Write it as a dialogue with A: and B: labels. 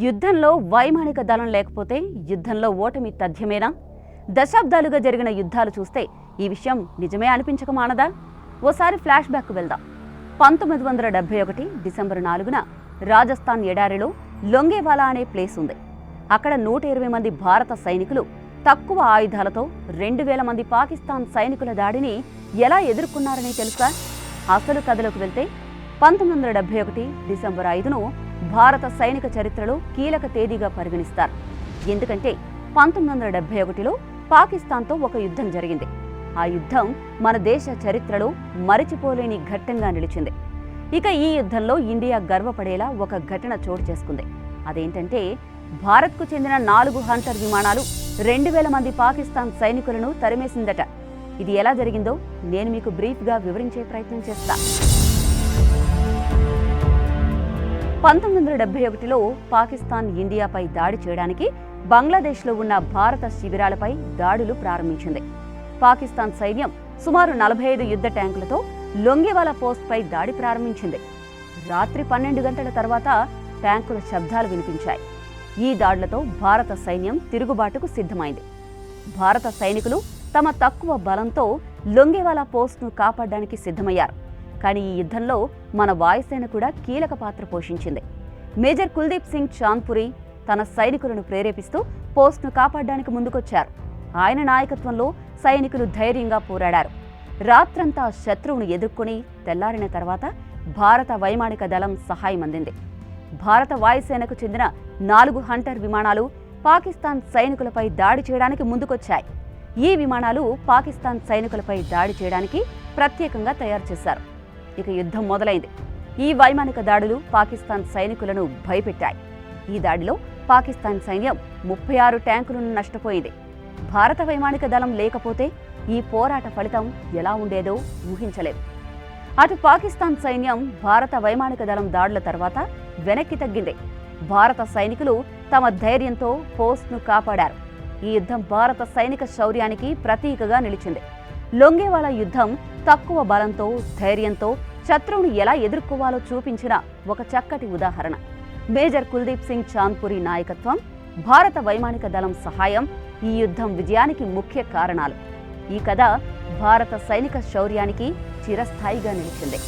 A: యుద్ధంలో వైమానిక దళం లేకపోతే యుద్ధంలో ఓటమి తథ్యమేనా? దశాబ్దాలుగా జరిగిన యుద్ధాలు చూస్తే ఈ విషయం నిజమే అనిపించక మానదా? ఓసారి ఫ్లాష్ బ్యాక్ వెళ్దాం. 1971 డిసెంబర్ 4న రాజస్థాన్ ఎడారిలో లొంగేవాలా అనే ప్లేస్ ఉంది. అక్కడ 120 మంది భారత సైనికులు తక్కువ ఆయుధాలతో 2000 మంది పాకిస్తాన్ సైనికుల దాడిని ఎలా ఎదుర్కొన్నారని తెలుసా? అసలు కథలోకి వెళ్తే 1971 డిసెంబర్ 5ను భారత సైనిక చరిత్రలో కీలక తేదీగా పరిగణిస్తారు. ఎందుకంటే 1971లో పాకిస్తాన్తో ఒక యుద్ధం జరిగింది. ఆ యుద్ధం మన దేశ చరిత్రలో మరిచిపోలేని ఘట్టంగా నిలిచింది. ఇక ఈ యుద్ధంలో ఇండియా గర్వపడేలా ఒక ఘటన చోటు చేసుకుంది. అదేంటంటే భారత్కు చెందిన 4 హంటర్ విమానాలు 2000 మంది పాకిస్తాన్ సైనికులను తరిమేసిందట. ఇది ఎలా జరిగిందో నేను మీకు బ్రీఫ్గా వివరించే ప్రయత్నం చేస్తా. 1971లో పాకిస్తాన్ ఇండియాపై దాడి చేయడానికి బంగ్లాదేశ్లో ఉన్న భారత శిబిరాలపై దాడులు ప్రారంభించింది. పాకిస్తాన్ సైన్యం సుమారు 45 యుద్ధ ట్యాంకులతో లొంగేవాలా పోస్ట్పై దాడి ప్రారంభించింది. రాత్రి 12 గంటల తర్వాత ట్యాంకుల శబ్దాలు వినిపించాయి. ఈ దాడులతో భారత సైన్యం తిరుగుబాటుకు సిద్ధమైంది. భారత సైనికులు తమ తక్కువ బలంతో లొంగేవాలా పోస్ట్ను కాపాడడానికి సిద్ధమయ్యారు. కానీ ఈ యుద్ధంలో మన వాయుసేన కూడా కీలక పాత్ర పోషించింది. మేజర్ కుల్దీప్ సింగ్ చాంద్పురి తన సైనికులను ప్రేరేపిస్తూ పోస్ట్ను కాపాడడానికి ముందుకొచ్చారు. ఆయన నాయకత్వంలో సైనికులు ధైర్యంగా పోరాడారు. రాత్రంతా శత్రువును ఎదుర్కొని తెల్లారిన తర్వాత భారత వైమానిక దళం సహాయం అందింది. భారత వాయుసేనకు చెందిన 4 హంటర్ విమానాలు పాకిస్తాన్ సైనికులపై దాడి చేయడానికి ముందుకొచ్చాయి. ఈ విమానాలు పాకిస్తాన్ సైనికులపై దాడి చేయడానికి ప్రత్యేకంగా తయారు చేశారు. ఇక యుద్ధం మొదలైంది. ఈ వైమానిక దాడులు పాకిస్తాన్ సైనికులను భయపెట్టాయి. ఈ దాడిలో పాకిస్తాన్ సైన్యం 36 ట్యాంకులను నష్టపోయింది. భారత వైమానిక దళం లేకపోతే ఈ పోరాట ఫలితం ఎలా ఉండేదో ఊహించలేదు. అటు పాకిస్తాన్ సైన్యం భారత వైమానిక దళం దాడుల తర్వాత వెనక్కి తగ్గింది. భారత సైనికులు తమ ధైర్యంతో పోస్ట్ను కాపాడారు. ఈ యుద్ధం భారత సైనిక శౌర్యానికి ప్రతీకగా నిలిచింది. లొంగేవాలా యుద్ధం తక్కువ బలంతో ధైర్యంతో శత్రువును ఎలా ఎదుర్కోవాలో చూపించిన ఒక చక్కటి ఉదాహరణ. మేజర్ కుల్దీప్ సింగ్ చాంద్పురి నాయకత్వం, భారత వైమానిక దళం సహాయం ఈ యుద్ధం విజయానికి ముఖ్య కారణాలు. ఈ కథ భారత సైనిక శౌర్యానికి చిరస్థాయిగా నిలిచింది.